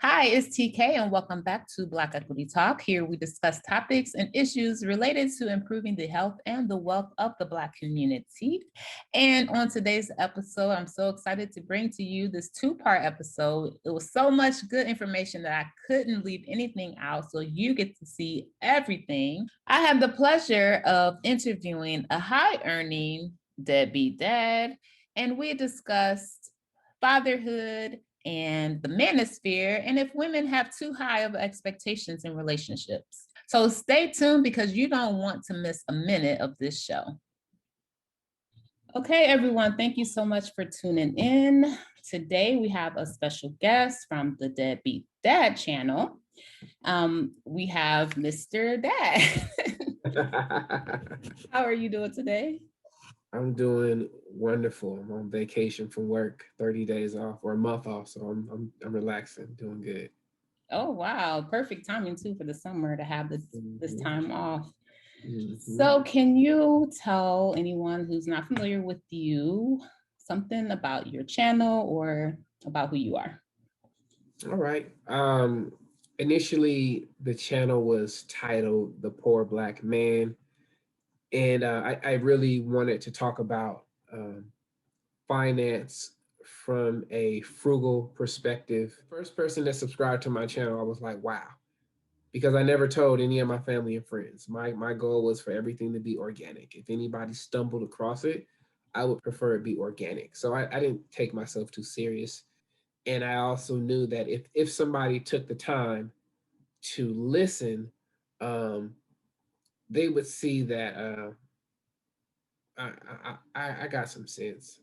Hi, it's TK, and welcome back to Black Equity Talk. Here we discuss topics and issues related to improving the health and the wealth of the Black community. And on today's episode, I'm so excited to bring to you this two-part episode. It was so much good information that I couldn't leave anything out, so you get to see everything. I have the pleasure of interviewing a high-earning deadbeat dad, and we discussed fatherhood and the manosphere, and if women have too high of expectations in relationships. So stay tuned because you don't want to miss a minute of this show. Okay, everyone, thank you so much for tuning in. Today we have a special guest from the Deadbeat Dad channel. We have Mr. Dad. How are you doing today? I'm doing wonderful. I'm on vacation from work, 30 days off or a month off, so I'm relaxing, doing good. Oh wow, perfect timing too for the summer to have this time off. Mm-hmm. So can you tell anyone who's not familiar with you something about your channel or about who you are? All right. Initially the channel was titled The Poor Black Man. And I really wanted to talk about finance from a frugal perspective. First person that subscribed to my channel, I was like, wow, because I never told any of my family and friends. My goal was for everything to be organic. If anybody stumbled across it, I would prefer it be organic. So I didn't take myself too serious. And I also knew that if somebody took the time to listen, they would see that I got some sense.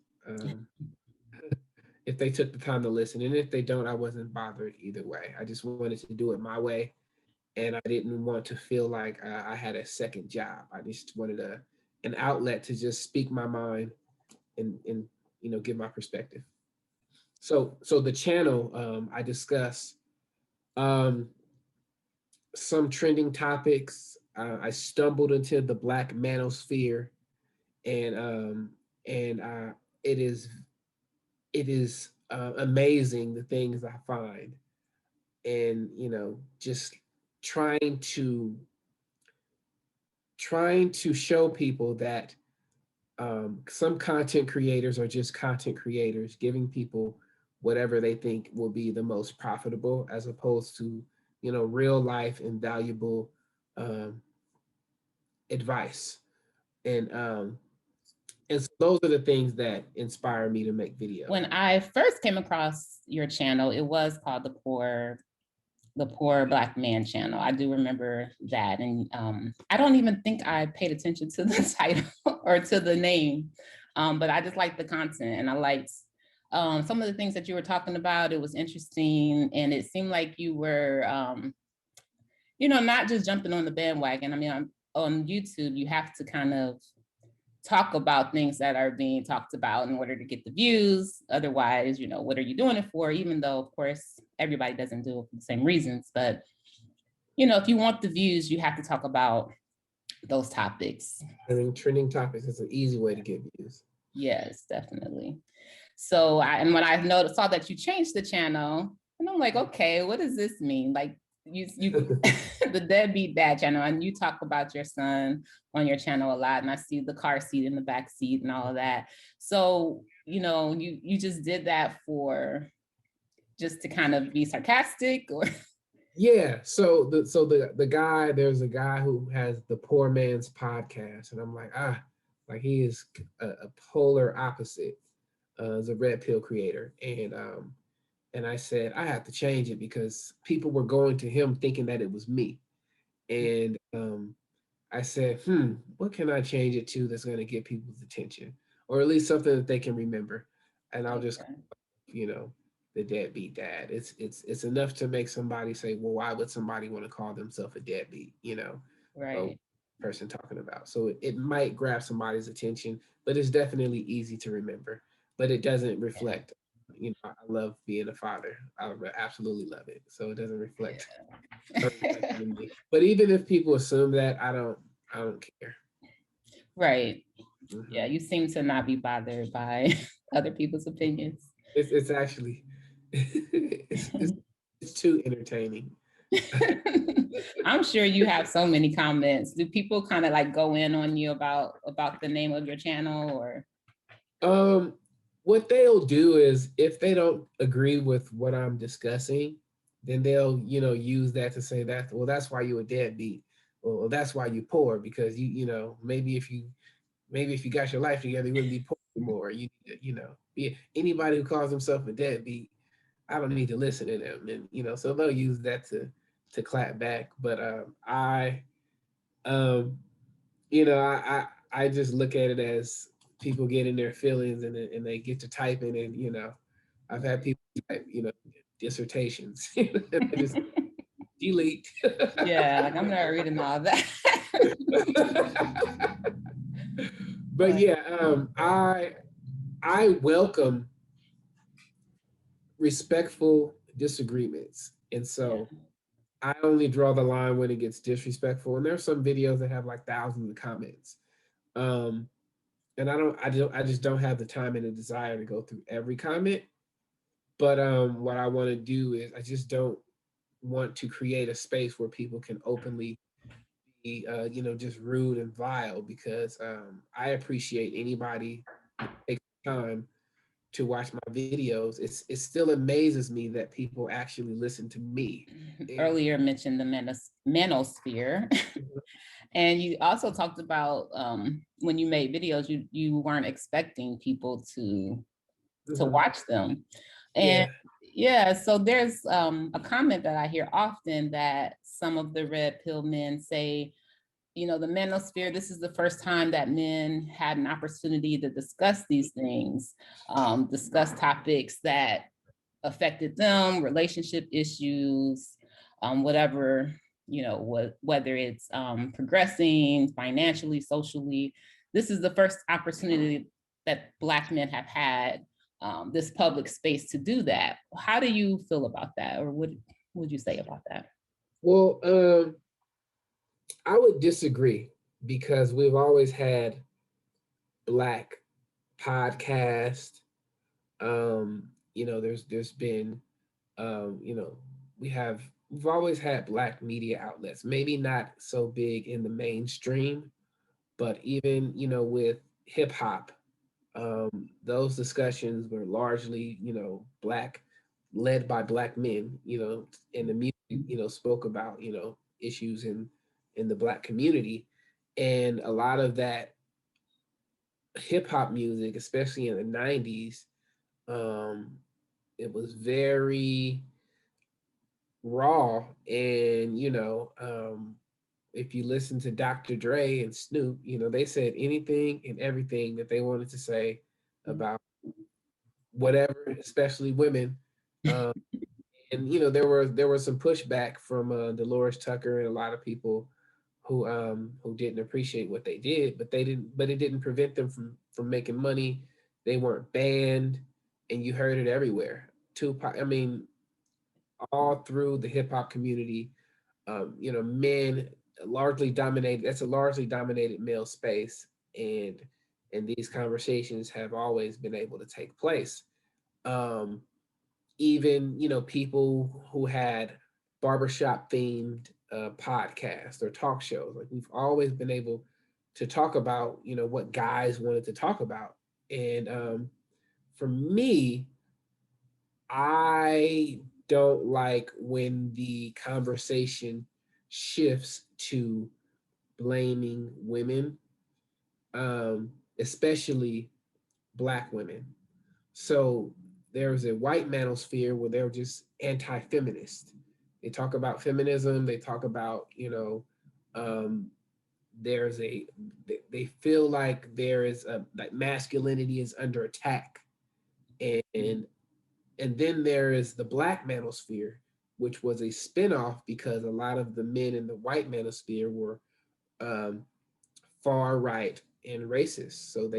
If they took the time to listen, and if they don't, I wasn't bothered either way. I just wanted to do it my way, and I didn't want to feel like I had a second job. I just wanted an outlet to just speak my mind and give my perspective. So the channel, I discuss um, some trending topics. I stumbled into the Black Manosphere, and and it is it is amazing the things I find, and just trying to trying to show people that some content creators are just content creators, giving people whatever they think will be the most profitable, as opposed to real life and valuable um, advice. And so those are the things that inspire me to make videos. When I first came across your channel, it was called the Poor Black Man channel. I do remember that. And I don't even think I paid attention to the title or to the name, but I just liked the content, and I liked some of the things that you were talking about. It was interesting, and it seemed like you were, not just jumping on the bandwagon. I mean, on YouTube, you have to kind of talk about things that are being talked about in order to get the views. Otherwise, what are you doing it for? Even though, of course, everybody doesn't do it for the same reasons. But, if you want the views, you have to talk about those topics. I think trending topics is an easy way to get views. Yes, definitely. So, when I saw that you changed the channel, and I'm like, okay, what does this mean? Like, you the Deadbeat Dad channel, and you talk about your son on your channel a lot, and I see the car seat in the back seat and all of that. So you just did that for just to kind of be sarcastic, or yeah. So the guy, there's a guy who has the Poor Man's Podcast, and I'm like, like he is a polar opposite as a red pill creator, and I said I have to change it because people were going to him thinking that it was me. And I said, what can I change it to that's going to get people's attention, or at least something that they can remember? And I'll just, the Deadbeat Dad. It's enough to make somebody say, well, why would somebody want to call themselves a deadbeat? Right. Person talking about. So it might grab somebody's attention, but it's definitely easy to remember. But it doesn't reflect. I love being a father. I absolutely love it. So it doesn't reflect. Me. But even if people assume that, I don't care. Right. Mm-hmm. Yeah, you seem to not be bothered by other people's opinions. It's actually it's It's too entertaining. I'm sure you have so many comments. Do people kind of like go in on you about the name of your channel or? Um, what they'll do is if they don't agree with what I'm discussing, then they'll, use that to say that, well, that's why you're a deadbeat. Well, that's why you're poor because maybe if you got your life together, you wouldn't be poor anymore. Anybody who calls himself a deadbeat, I don't need to listen to them. And, so they'll use that to clap back. But um, I just look at it as people get in their feelings and they get to typing and I've had people type dissertations. I just delete. Yeah, like I'm not reading all that. But yeah, I welcome respectful disagreements, and Yeah. so I only draw the line when it gets disrespectful. And there's some videos that have like thousands of comments. Um, and I just don't have the time and the desire to go through every comment. But what I want to do is I just don't want to create a space where people can openly be, just rude and vile because I appreciate anybody who takes time to watch my videos. It still amazes me that people actually listen to me. And Earlier mentioned the manosphere. And you also talked about when you made videos, you weren't expecting people to mhm, watch them. And yeah, yeah, so there's a comment that I hear often that some of the red pill men say, the manosphere, this is the first time that men had an opportunity to discuss these things, discuss topics that affected them, relationship issues, whatever, whether it's progressing financially, socially. This is the first opportunity that Black men have had, this public space to do that. How do you feel about that? Or what would you say about that? well, I would disagree because we've always had black podcast. There's been um, you know, we've always had black media outlets, maybe not so big in the mainstream, but even, with hip hop, those discussions were largely, black, led by black men, and the music, spoke about, issues in the black community. And a lot of that hip hop music, especially in the 90s, um, it was very raw. And, if you listen to Dr. Dre and Snoop, they said anything and everything that they wanted to say about whatever, especially women. Um, and there was some pushback from Dolores Tucker and a lot of people who didn't appreciate what they did, but it didn't prevent them from making money. They weren't banned, and you heard it everywhere. Tupac, I mean, all through the hip hop community, men largely dominate. That's a largely dominated male space, and these conversations have always been able to take place. Um, Even people who had barbershop themed podcasts or talk shows, like we've always been able to talk about what guys wanted to talk about. And for me, I don't like when the conversation shifts to blaming women, especially black women. So there's a white manosphere where they're just anti-feminist. They talk about feminism. They talk about, um, there's a they feel like there is a like masculinity is under attack, and then there is the black manosphere, which was a spinoff because a lot of the men in the white manosphere were um, far right and racist. So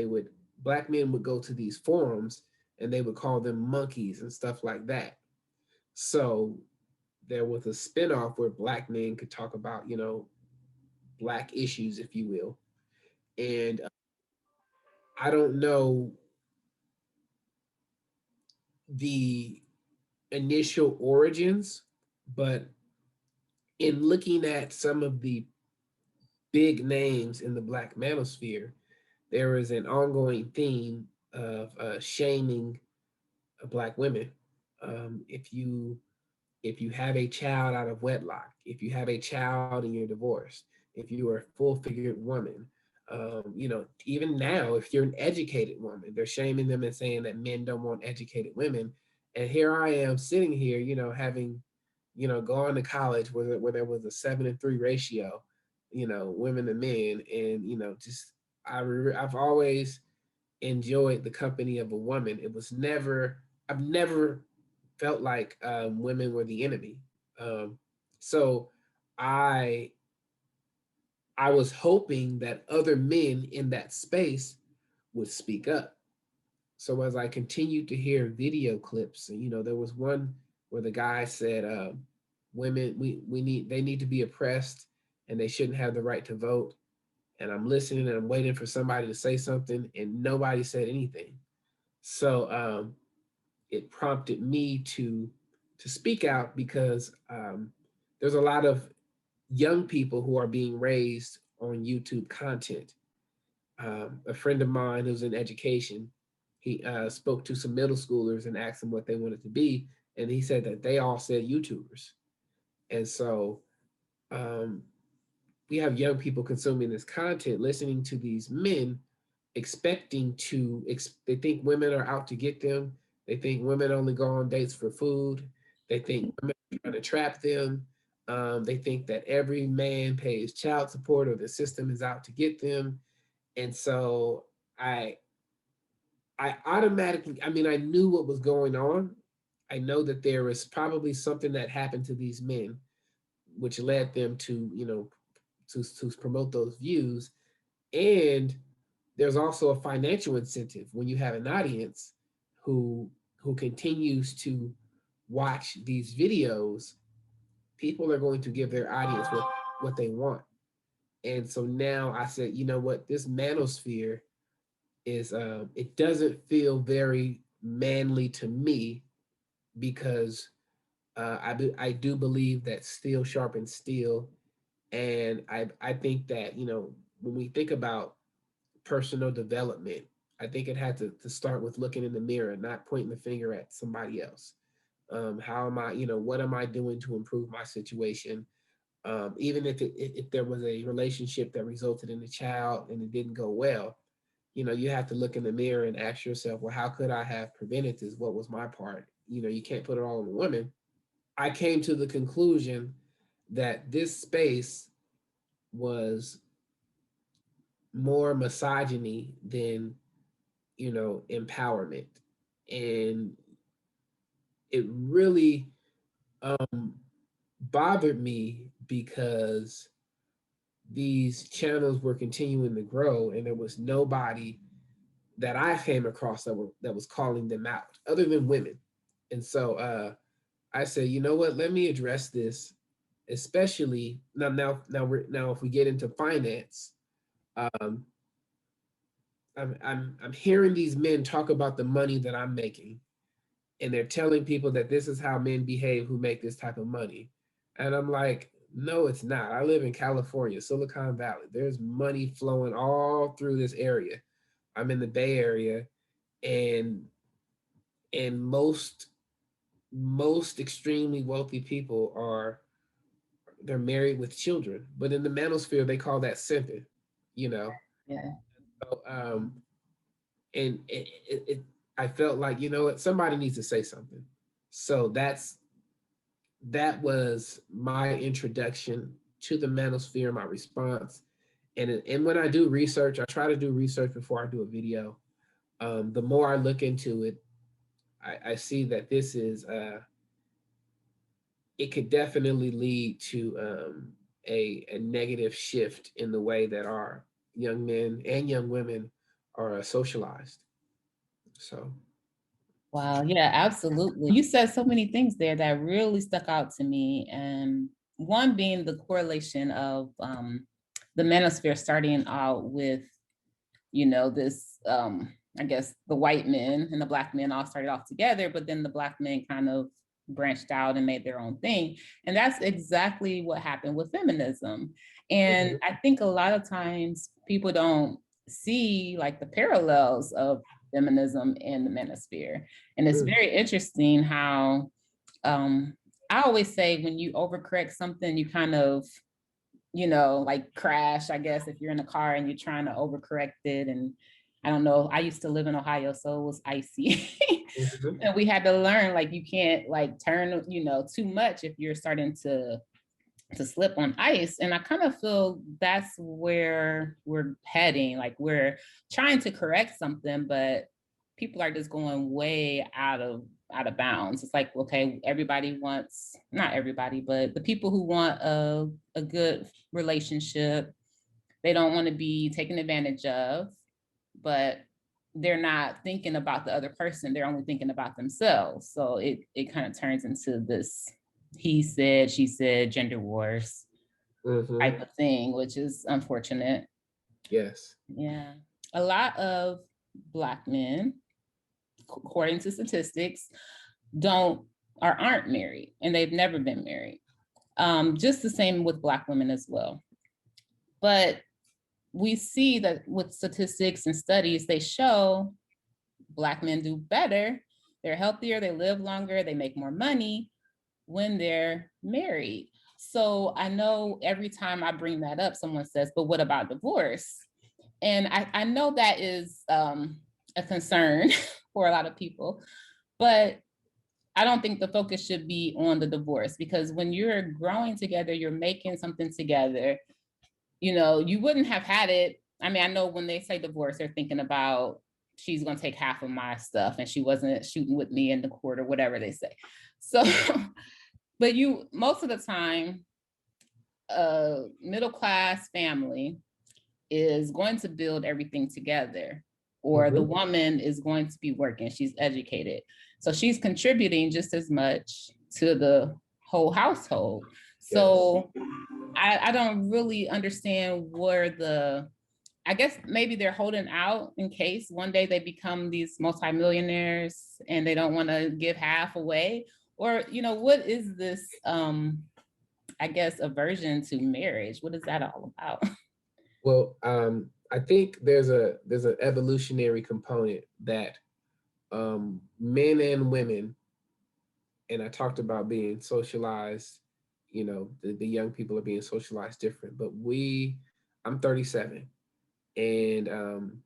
black men would go to these forums and they would call them monkeys and stuff like that. So there was a spinoff where black men could talk about, black issues, if you will. And I don't know the initial origins But in looking at some of the big names in the Black manosphere, there is an ongoing theme of shaming Black women. If you have a child out of wedlock, if you have a child and you're divorced, if you are a full-figured woman, even now, if you're an educated woman, they're shaming them and saying that men don't want educated women. And here I am sitting here, having, gone to college where there was a 7-3 ratio, women to men, and just I've always enjoyed the company of a woman. I've never felt like women were the enemy. So I I was hoping that other men in that space would speak up. So as I continued to hear video clips, and there was one where the guy said, "Women, they need to be oppressed, and they shouldn't have the right to vote." And I'm listening and I'm waiting for somebody to say something, and nobody said anything. So it prompted me to speak out because there's a lot of young people who are being raised on YouTube content. A friend of mine who's in education, he spoke to some middle schoolers and asked them what they wanted to be, and he said that they all said YouTubers. And so um, we have young people consuming this content, listening to these men, expecting they think women are out to get them. They think women only go on dates for food. They think women are trying to trap them. They think that every man pays child support or the system is out to get them. And so I I automatically, I mean, I knew what was going on. I know that there was probably something that happened to these men, which led them to, to promote those views. And there's also a financial incentive when you have an audience who continues to watch these videos. People are going to give their audience what they want. And so now I said, you know what, this manosphere is it doesn't feel very manly to me because I do believe that steel sharpens steel. And I think that, when we think about personal development, I think it had to start with looking in the mirror, not pointing the finger at somebody else. How am I, what am I doing to improve my situation? Even if there was a relationship that resulted in a child and it didn't go well, you have to look in the mirror and ask yourself, well, how could I have prevented this? What was my part? You can't put it all on the women. I came to the conclusion that this space was more misogyny than empowerment. And it really um, bothered me because these channels were continuing to grow and there was nobody that I came across that was calling them out other than women. And so I said, you know what, let me address this, especially now if we get into finance, um, I'm hearing these men talk about the money that I'm making, and they're telling people that this is how men behave who make this type of money. And I'm like, no, it's not. I live in California, Silicon Valley. There's money flowing all through this area. I'm in the Bay Area, and most extremely wealthy people they're married with children. But in the manosphere, they call that simping, you know. Yeah. So, and I felt like, you know what, somebody needs to say something. So that was my introduction to the manosphere, my response. And when I do research, I try to do research before I do a video. The more I look into it, I see that this is it could definitely lead to a negative shift in the way that our young men and young women are socialized. So Wow. Yeah, absolutely. You said so many things there that really stuck out to me. And one being the correlation of the manosphere starting out with, this, I guess the white men and the black men all started off together, but then the black men kind of branched out and made their own thing. And that's exactly what happened with feminism. And I think a lot of times people don't see like the parallels of feminism and the manosphere. And it's very interesting how I always say when you overcorrect something, you kind of, like crash, I guess, if you're in a car and you're trying to overcorrect it. And I don't know, I used to live in Ohio, so it was icy. And we had to learn, like, you can't like turn, too much if you're starting to slip on ice. And I kind of feel that's where we're heading. Like we're trying to correct something, but people are just going way out of bounds. It's like, okay, everybody wants, not everybody, but the people who want a good relationship, they don't want to be taken advantage of, but they're not thinking about the other person. They're only thinking about themselves. So it kind of turns into this he said, she said, gender wars type of thing, which is unfortunate. Yes. Yeah. A lot of Black men, according to statistics, aren't married, and they've never been married. Just the same with Black women as well. But we see that with statistics and studies, they show Black men do better. They're healthier, they live longer, they make more money when they're married. So I know every time I bring that up, someone says, but what about divorce? And I know that is a concern for a lot of people, but I don't think the focus should be on the divorce, because when you're growing together, you're making something together, you wouldn't have had it. I mean, I know when they say divorce, they're thinking about she's going to take half of my stuff and she wasn't shooting with me in the court or whatever they say. So, but most of the time, a middle class family is going to build everything together, or the woman is going to be working, she's educated. So she's contributing just as much to the whole household. So I don't really understand where I guess maybe they're holding out in case one day they become these multimillionaires and they don't want to give half away. Or, what is this, I guess, aversion to marriage? What is that all about? Well, I think there's an evolutionary component that men and women, and I talked about being socialized, the young people are being socialized different, but I'm 37, and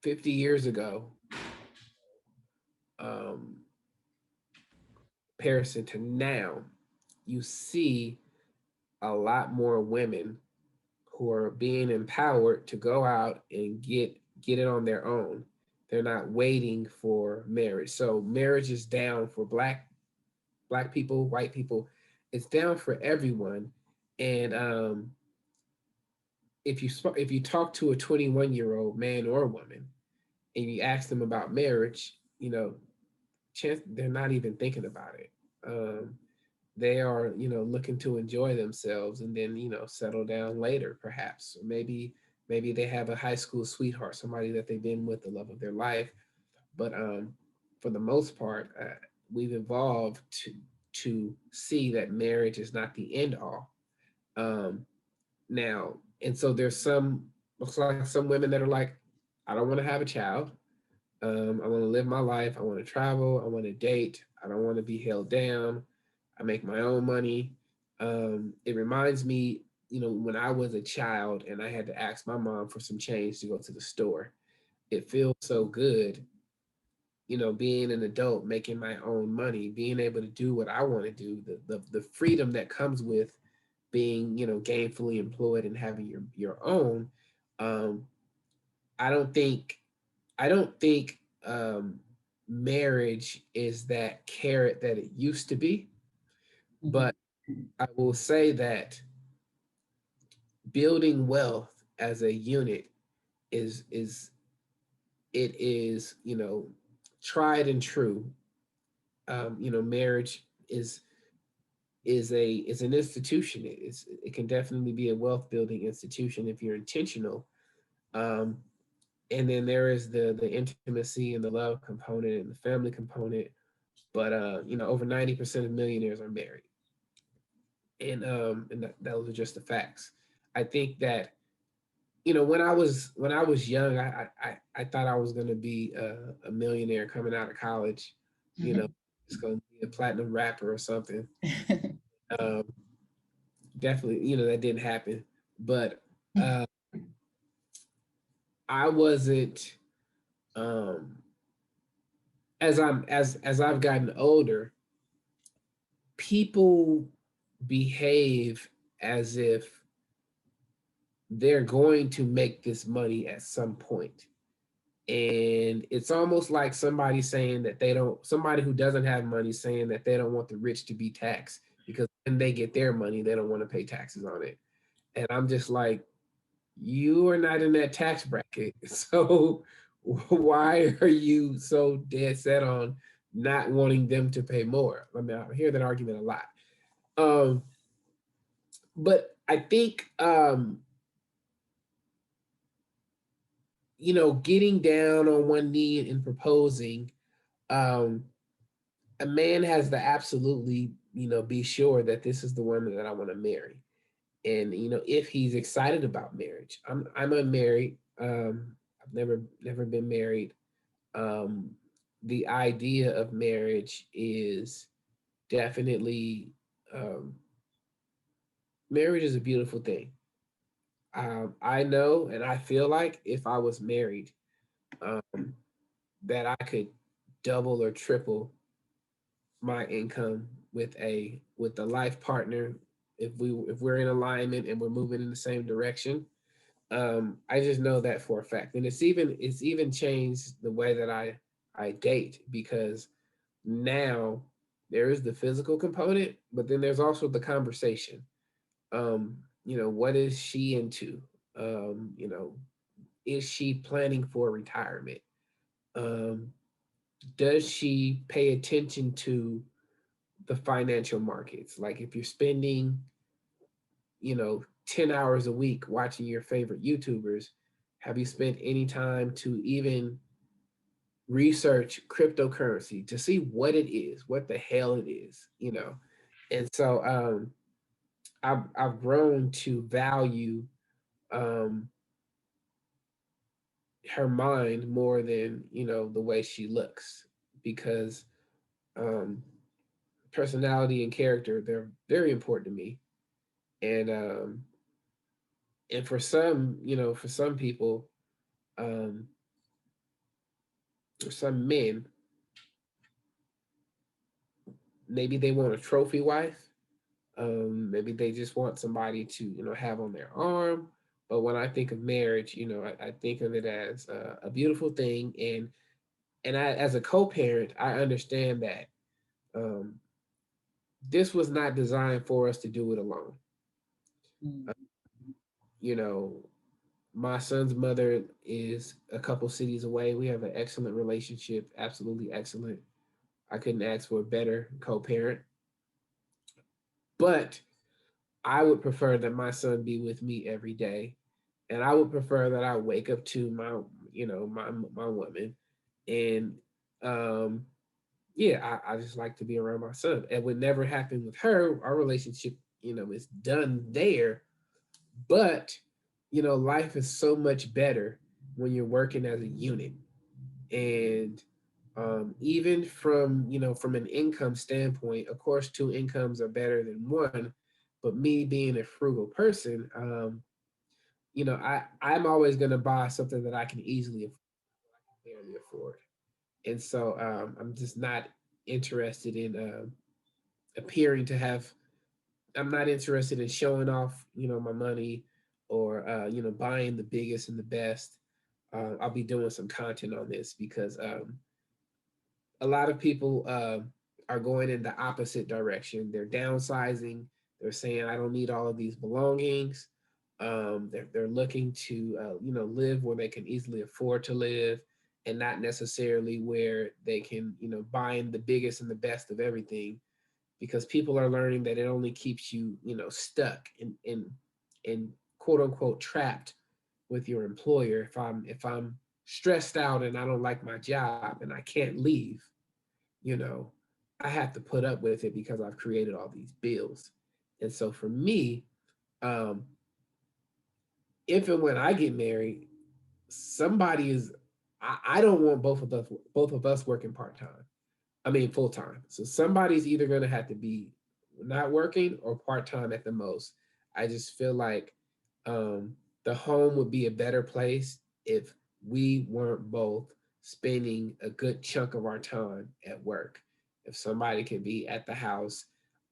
50 years ago, um, comparison to now, you see a lot more women who are being empowered to go out and get it on their own. They're not waiting for marriage. So marriage is down for black people, white people. It's down for everyone. And if you talk to a 21-year-old man or woman and you ask them about marriage, chance they're not even thinking about it. They are, looking to enjoy themselves and then, settle down later, perhaps. Or maybe they have a high school sweetheart, somebody that they've been with the love of their life. But for the most part, we've evolved to see that marriage is not the end all. Now, and so there's looks like some women that are like, I don't want to have a child. I want to live my life. I want to travel. I want to date. I don't want to be held down. I make my own money. It reminds me, when I was a child and I had to ask my mom for some change to go to the store. It feels so good, being an adult, making my own money, being able to do what I want to do, the freedom that comes with being, gainfully employed and having your own. Um, I don't think I don't think marriage is that carrot that it used to be, but I will say that building wealth as a unit is it is, tried and true. Marriage is an institution. It can definitely be a wealth building institution if you're intentional. Um, and then there is the intimacy and the love component and the family component. but over 90% of millionaires are married, and those are just the facts. I think that when I was young, I thought I was going to be a millionaire coming out of college. You know, it's going to be a platinum rapper or something. Um, Definitely, that didn't happen. But uh, I wasn't. Um, as I've gotten older, people behave as if they're going to make this money at some point. And it's almost like somebody who doesn't have money saying that they don't want the rich to be taxed because when they get their money, they don't want to pay taxes on it. And I'm just like, you are not in that tax bracket. So why are you so dead set on not wanting them to pay more? I mean, I hear that argument a lot. Um, but I think getting down on one knee and proposing, um, a man has to absolutely, be sure that this is the woman that I want to marry. And if he's excited about marriage, I'm unmarried. I've never been married. Um, the idea of marriage is definitely um, marriage is a beautiful thing. I know and I feel like if I was married, um, that I could double or triple my income with a life partner if we're in alignment and we're moving in the same direction. I just know that for a fact, and it's even changed the way that I date, because now there is the physical component, but then there's also the conversation. What is she into? Is she planning for retirement? um, does she pay attention to the financial markets? Like if you're spending, 10 hours a week watching your favorite YouTubers, have you spent any time to even research cryptocurrency to see what it is, what the hell it is? And so I've grown to value um, her mind more than, the way she looks, because um, personality and character, they're very important to me. And for some people, um or some men, maybe they want a trophy wife. Maybe they just want somebody to have on their arm. But when I think of marriage, I think of it as a beautiful thing. And as a co-parent, I understand that um this was not designed for us to do it alone. uh, you know my son's mother is a couple cities away. We have an excellent relationship, absolutely excellent. I couldn't ask for a better co-parent. But I would prefer that my son be with me every day, and I would prefer that I wake up to my woman, and um, yeah, I just like to be around my son. It would never happen with her. Our relationship, is done there. But life is so much better when you're working as a unit. And even from an income standpoint, of course, two incomes are better than one. But me being a frugal person, I'm always going to buy something that I can easily afford, barely afford. And so I'm just not interested in appearing to have. I'm not interested in showing off, my money, or buying the biggest and the best. I'll be doing some content on this because a lot of people are going in the opposite direction. They're downsizing. They're saying, I don't need all of these belongings. They're looking to live where they can easily afford to live, and not necessarily where they can buy in the biggest and the best of everything, because people are learning that it only keeps you stuck in quote unquote trapped with your employer. If I'm stressed out and I don't like my job and I can't leave, you know, I have to put up with it because I've created all these bills. And so for me, um, if and when I get married, somebody is I don't want both of us working part-time. I mean full-time. So somebody's either gonna have to be not working or part-time at the most. I just feel like the home would be a better place if we weren't both spending a good chunk of our time at work. If somebody could be at the house,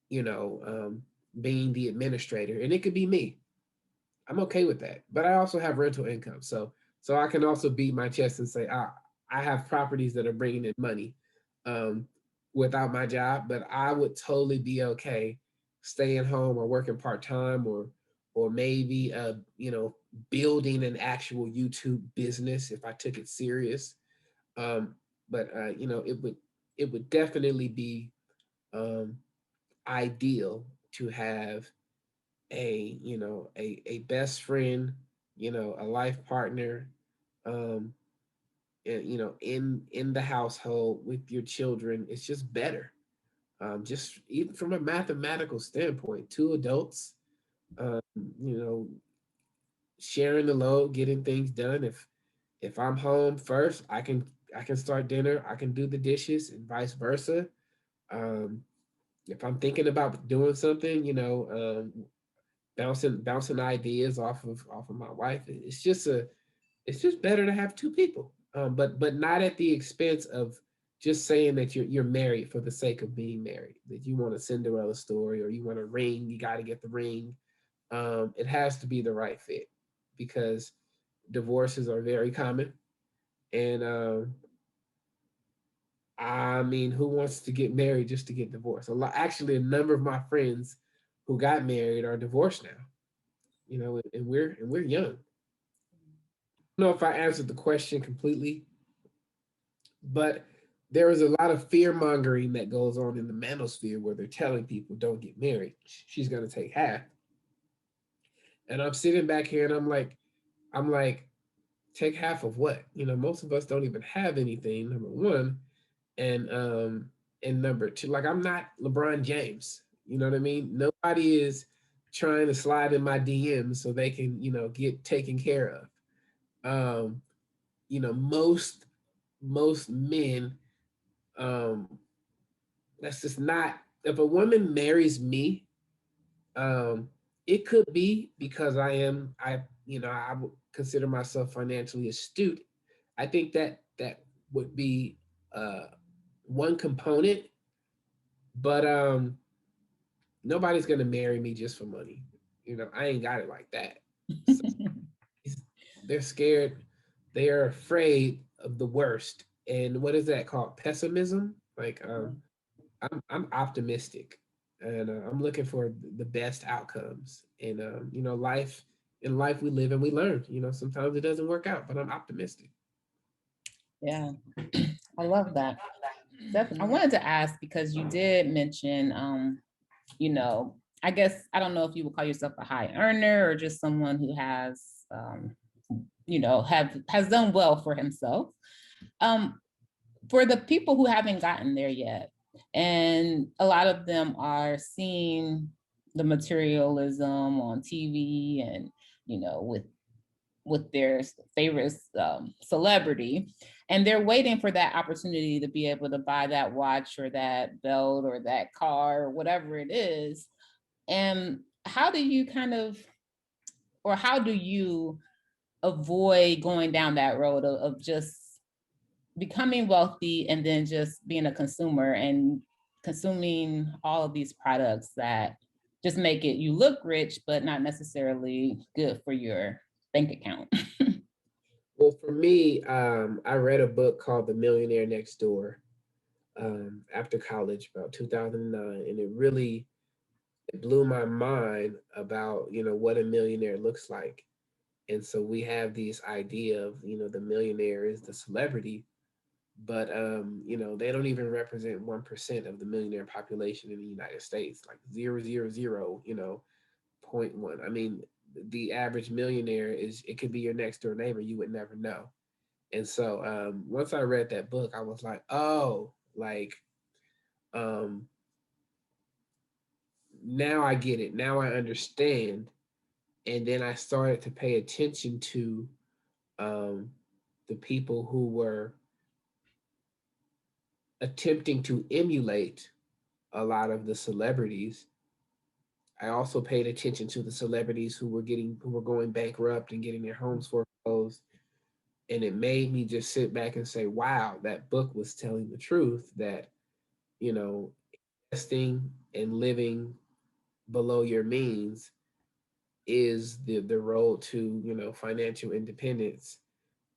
you know, being the administrator, and it could be me. I'm okay with that. But I also have rental income, so I can also beat my chest and say, I have properties that are bringing in money, um, without my job. But I would totally be okay staying home or working part time, or maybe building an actual YouTube business if I took it serious. Um, but it would definitely be um, ideal to have a best friend, a life partner, um in the household with your children. It's just better, just even from a mathematical standpoint, two adults, um you know sharing the load, getting things done. If I'm home first, I can start dinner, I can do the dishes, and vice versa. um if I'm thinking about doing something, bouncing ideas off of my wife. It's just better to have two people. But not at the expense of just saying that you're married for the sake of being married. That you want a Cinderella story or you want a ring, you got to get the ring. It has to be the right fit, because divorces are very common, and I mean, who wants to get married just to get divorced? Actually, a number of my friends who got married are divorced now. And we're young. I don't know if I answered the question completely, but there is a lot of fear mongering that goes on in the manosphere where they're telling people don't get married. She's gonna take half. And I'm sitting back here and I'm like, take half of what? Most of us don't even have anything, number one. And number two, like, I'm not LeBron James. You know what I mean? Nobody is trying to slide in my DMs so they can, get taken care of. Um, most men, um that's just not. If a woman marries me, um it could be because I would consider myself financially astute. I think that would be uh one component. But nobody's gonna marry me just for money. I ain't got it like that. So they're scared. They are afraid of the worst. And what is that called? Pessimism. Like, I'm optimistic, and I'm looking for the best outcomes. And life in life we live and we learn. Sometimes it doesn't work out, but I'm optimistic. Yeah, I love that. I wanted to ask because you did mention, I guess I don't know if you would call yourself a high earner or just someone who has, has done well for himself. Um, for the people who haven't gotten there yet, and a lot of them are seeing the materialism on TV and, with their favorite celebrity, and they're waiting for that opportunity to be able to buy that watch or that belt or that car or whatever it is. And how do you kind of, or how do you avoid going down that road of just becoming wealthy and then just being a consumer and consuming all of these products that just make it you look rich but not necessarily good for your bank account? Well, for me, I read a book called The Millionaire Next Door, after college, about 2009, and it blew my mind about what a millionaire looks like. And so we have this idea of the millionaire is the celebrity, but they don't even represent 1% of the millionaire population in the United States, like 0.000, 0.1. I mean, the average millionaire it could be your next door neighbor, you would never know. And so once I read that book, I was like, oh, like um, now I get it. Now I understand. And then I started to pay attention to um, the people who were attempting to emulate a lot of the celebrities. I also paid attention to the celebrities who were going bankrupt and getting their homes foreclosed. And it made me just sit back and say, wow, that book was telling the truth that, you know, investing and living below your means is the road to, financial independence.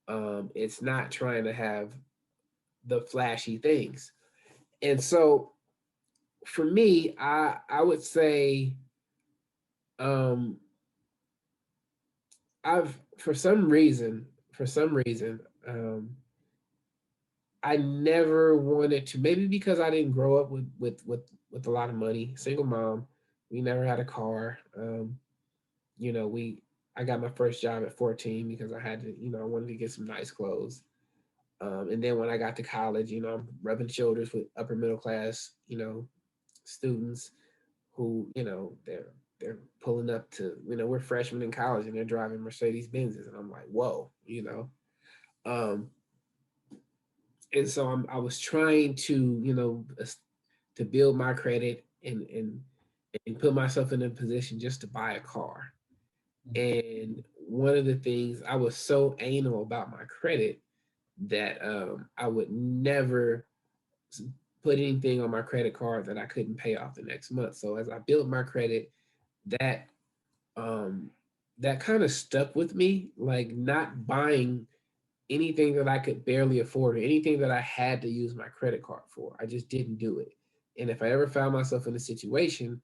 It's not trying to have the flashy things. And so for me, I would say um I've for some reason, I never wanted to, maybe because I didn't grow up with a lot of money, single mom, we never had a car. We I got my first job at 14 because I had to, I wanted to get some nice clothes. And then when I got to college, I'm rubbing shoulders with upper middle class, students who, they're pulling up to, we're freshmen in college and they're driving Mercedes Benzes, and I'm like, whoa, Um, and so I was trying to, to build my credit and put myself in a position just to buy a car. And one of the things, I was so anal about my credit that I would never put anything on my credit card that I couldn't pay off the next month. So as I built my credit, that um, that kind of stuck with me, like not buying anything that I could barely afford or anything that I had to use my credit card for. I just didn't do it. And if I ever found myself in a situation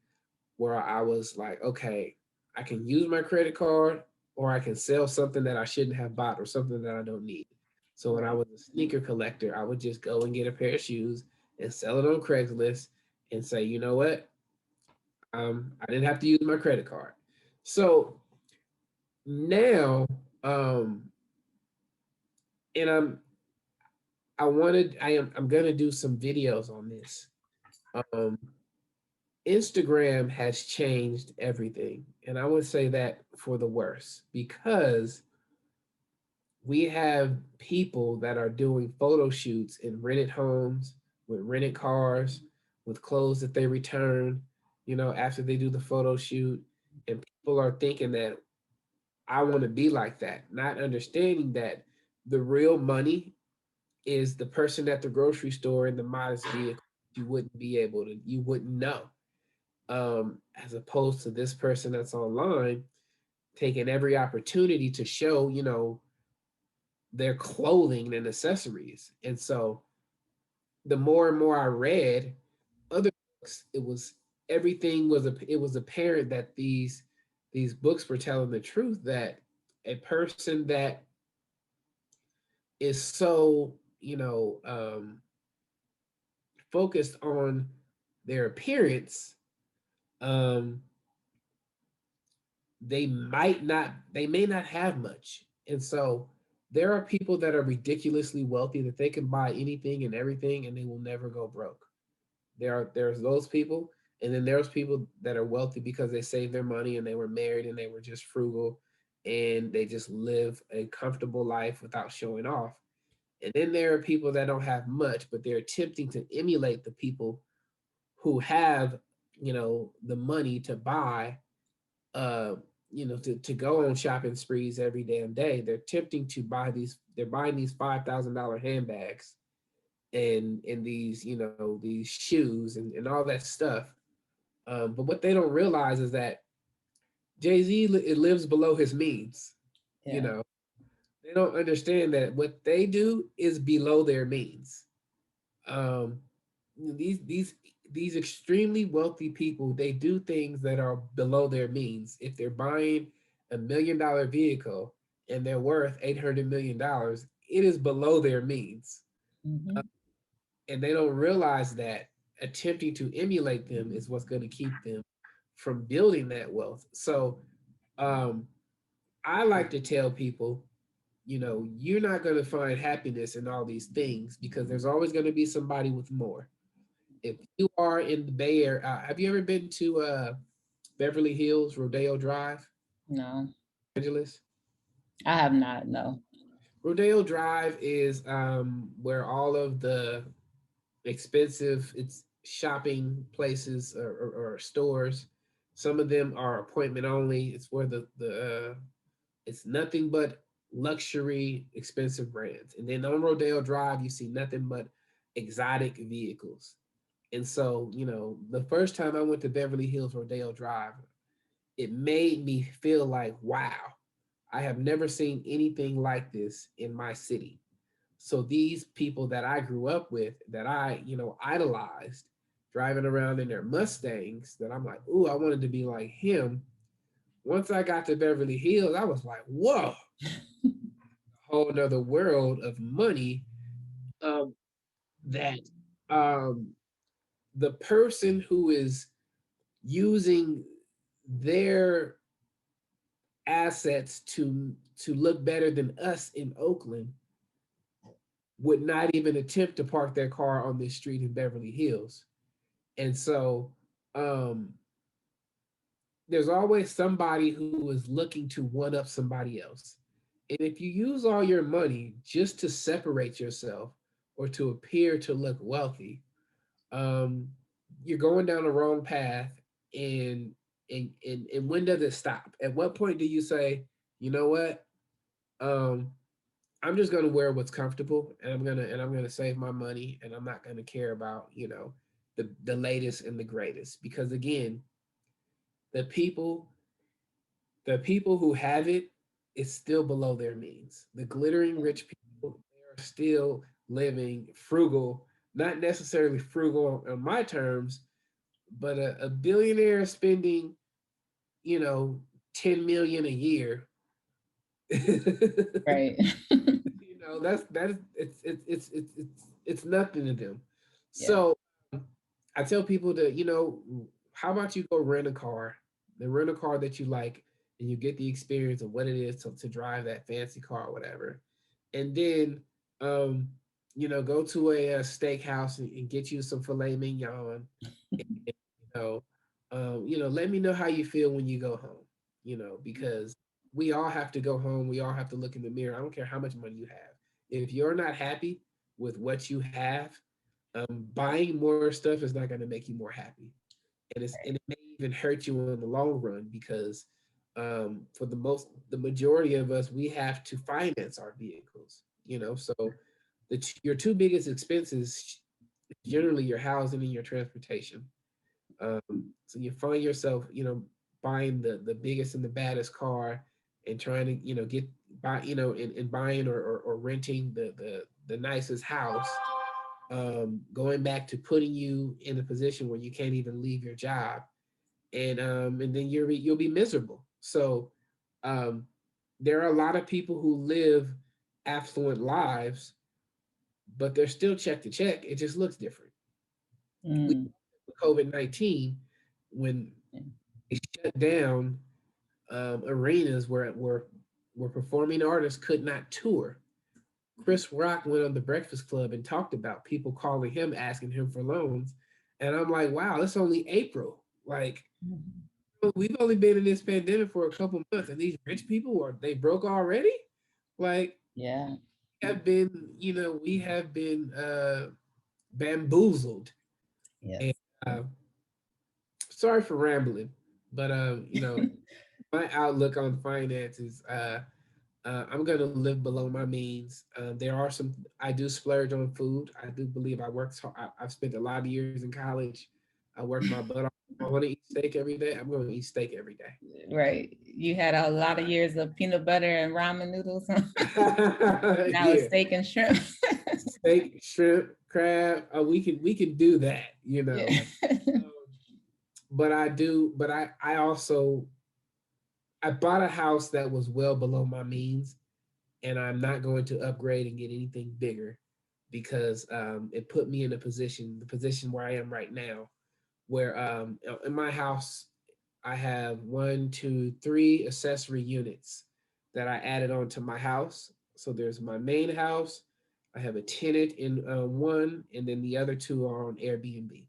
where I was like, okay, I can use my credit card or I can sell something that I shouldn't have bought or something that I don't need. So when I Right. was a sneaker collector, I would just go and get a pair of shoes and sell it on Craigslist and say, you know what? I didn't have to use my credit card. So now, um, and I'm gonna do some videos on this. Um, Instagram has changed everything, and I would say that for the worse because we have people that are doing photo shoots in rented homes with rented cars with clothes that they return, after they do the photo shoot, and people are thinking that I want to be like that, not understanding that the real money is the person at the grocery store in the modest vehicle. You wouldn't know. As opposed to this person that's online taking every opportunity to show, their clothing and accessories. And so the more and more I read other books, it was apparent that these books were telling the truth that a person that is so, focused on their appearance, um, they may not have much. And so there are people that are ridiculously wealthy that they can buy anything and everything and they will never go broke. There's those people, and then there's people that are wealthy because they saved their money and they were married and they were just frugal and they just live a comfortable life without showing off. And then there are people that don't have much, but they're attempting to emulate the people who have, the money to buy, uh, to go on shopping sprees every damn day. They're attempting to they're buying these $5,000 handbags and these, these shoes and all that stuff. But what they don't realize is that Jay-Z it lives below his means. You Yeah. know, they don't understand that what they do is below their means. Um, these extremely wealthy people, they do things that are below their means. If they're buying $1 million vehicle and they're worth $800 million, it is below their means, Hmm. and they don't realize that attempting to emulate them is what's going to keep them from building that wealth. So um, I like to tell people, you're not going to find happiness in all these things because there's always going to be somebody with more. If you are in the Bay Area, have you ever been to Beverly Hills, Rodeo Drive, No, Angeles? I have not. No. Rodeo Drive is where all of the expensive it's shopping places or stores. Some of them are appointment only. It's where the it's nothing but luxury, expensive brands. And then on Rodeo Drive, you see nothing but exotic vehicles. And so, the first time I went to Beverly Hills Rodeo Drive, it made me feel like, wow, I have never seen anything like this in my city. So these people that I grew up with, that I, idolized, driving around in their Mustangs, that I'm like, ooh, I wanted to be like him. Once I got to Beverly Hills, I was like, whoa, a whole nother world of money. Um, that um, the person who is using their assets to look better than us in Oakland would not even attempt to park their car on this street in Beverly Hills. And so um, there's always somebody who is looking to one up somebody else. And if you use all your money just to separate yourself or to appear to look wealthy, um, you're going down the wrong path. And, and when does it stop? At what point do you say, you know what? Um, I'm just gonna wear what's comfortable, and I'm gonna save my money, and I'm not gonna care about the latest and the greatest, because again, the people the people who have it, it's still below their means. The glittering rich people, they are still living frugal, not necessarily frugal on my terms, but a billionaire spending, you know, 10 million a year. Right. That's it's nothing to them. Yeah. So I tell people to, how about you go rent a car, then rent a car that you like, and you get the experience of what it is to drive that fancy car or whatever. And then, um, go to a steakhouse and get you some filet mignon. And, let me know how you feel when you go home, because we all have to go home. We all have to look in the mirror. I don't care how much money you have. If you're not happy with what you have, buying more stuff is not going to make you more happy, and it may even hurt you in the long run, because for the majority of us, we have to finance our vehicles. So your two biggest expenses generally your housing and your transportation. So you find yourself, buying the biggest and the baddest car, and trying to, get buy, and buying or renting the nicest house, going back to putting you in a position where you can't even leave your job, and then you'll be miserable. So um, there are a lot of people who live affluent lives, but they're still check to check. It just looks different. We Mm. COVID-19, when Yeah. they shut down arenas where performing artists could not tour. Chris Rock went on the Breakfast Club and talked about people calling him asking him for loans, and I'm like, wow, it's only April. Like, Mhm. we've only been in this pandemic for a couple months, and these rich people are they broke already? Like, Yeah. we have been bamboozled. And Yes. uh, sorry for rambling, but my outlook on finances, I'm gonna live below my means. There are some I do splurge on food. I do believe I worked hard. I've spent a lot of years in college. I worked my butt off. I want to eat steak every day. I'm going to eat steak every day. Right. You had a lot of years of peanut butter and ramen noodles. Now it's Yeah, steak and shrimp. steak, shrimp, crab. We can do that. Yeah. Um, but I do. But I also I bought a house that was well below my means, and I'm not going to upgrade and get anything bigger, because it put me in the position where I am right now, where in my house I have one, two, three accessory units that I added onto my house. So there's my main house. I have a tenant in one, and then the other two are on Airbnb.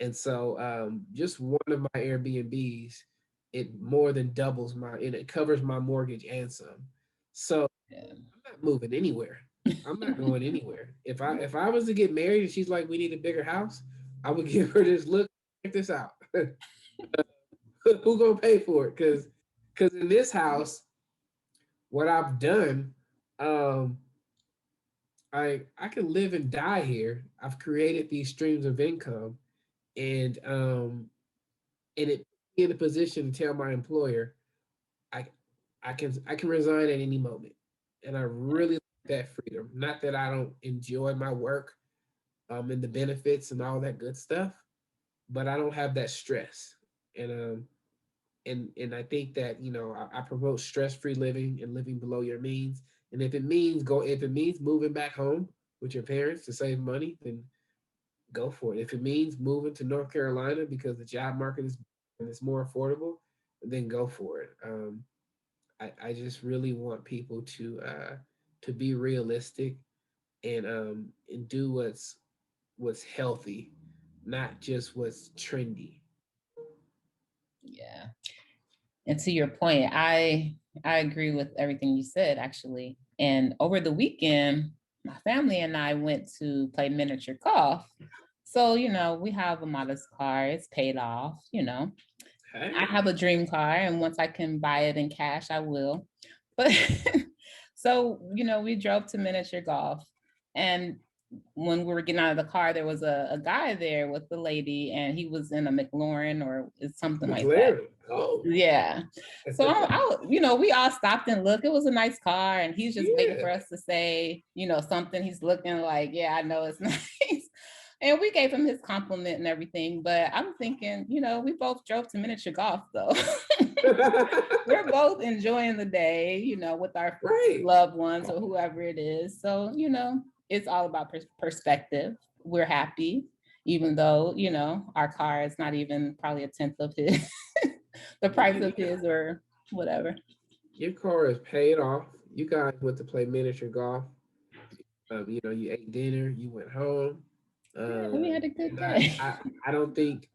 And so just one of my Airbnbs, it more than doubles my, and it covers my mortgage and some. So Yeah. I'm not moving anywhere. I'm not going anywhere. If I was to get married and she's like, we need a bigger house, I would give her this look, check this out. Who gonna pay for it? Because in this house, what I've done, um, I can live and die here. I've created these streams of income, and it put me in a position to tell my employer I I can resign at any moment, and I really like that freedom. Not that I don't enjoy my work, and the benefits and all that good stuff, but I don't have that stress, and and I think that I promote stress free living and living below your means. And if it means moving back home with your parents to save money, then go for it. If it means moving to North Carolina because the job market is and it's more affordable, then go for it. I just really want people to be realistic and do what's healthy, not just what's trendy. Yeah. And to your point, I agree with everything you said, actually. And over the weekend, my family and I went to play miniature golf. So, we have a modest car, it's paid off, I Hey, have a dream car, and once I can buy it in cash, I will. But so, we drove to miniature golf. And when we were getting out of the car, there was a guy there with the lady, and he was in a McLaurin or something like that. McLaren. Oh, Yeah. So we all stopped and looked. It was a nice car, and he's just waiting yeah. for us to say, something. He's looking like, yeah, I know it's nice. And we gave him his compliment and everything. But I'm thinking, we both drove to miniature golf though. We're both enjoying the day, with our Right. loved ones or whoever it is. So, it's all about perspective. We're happy, even though, our car is not even probably a tenth of his, the price of Yeah. his or whatever. Your car is paid off. You guys went to play miniature golf. You ate dinner. You went home. Yeah, we had a good And day. I don't think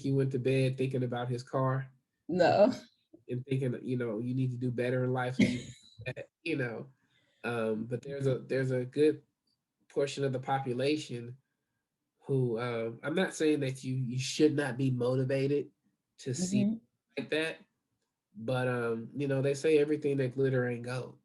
you went to bed thinking about his car and, No. and thinking you need to do better in life. So but there's a good portion of the population who I'm not saying that you should not be motivated to see Hmm. like that, but they say everything that glitter ain't gold.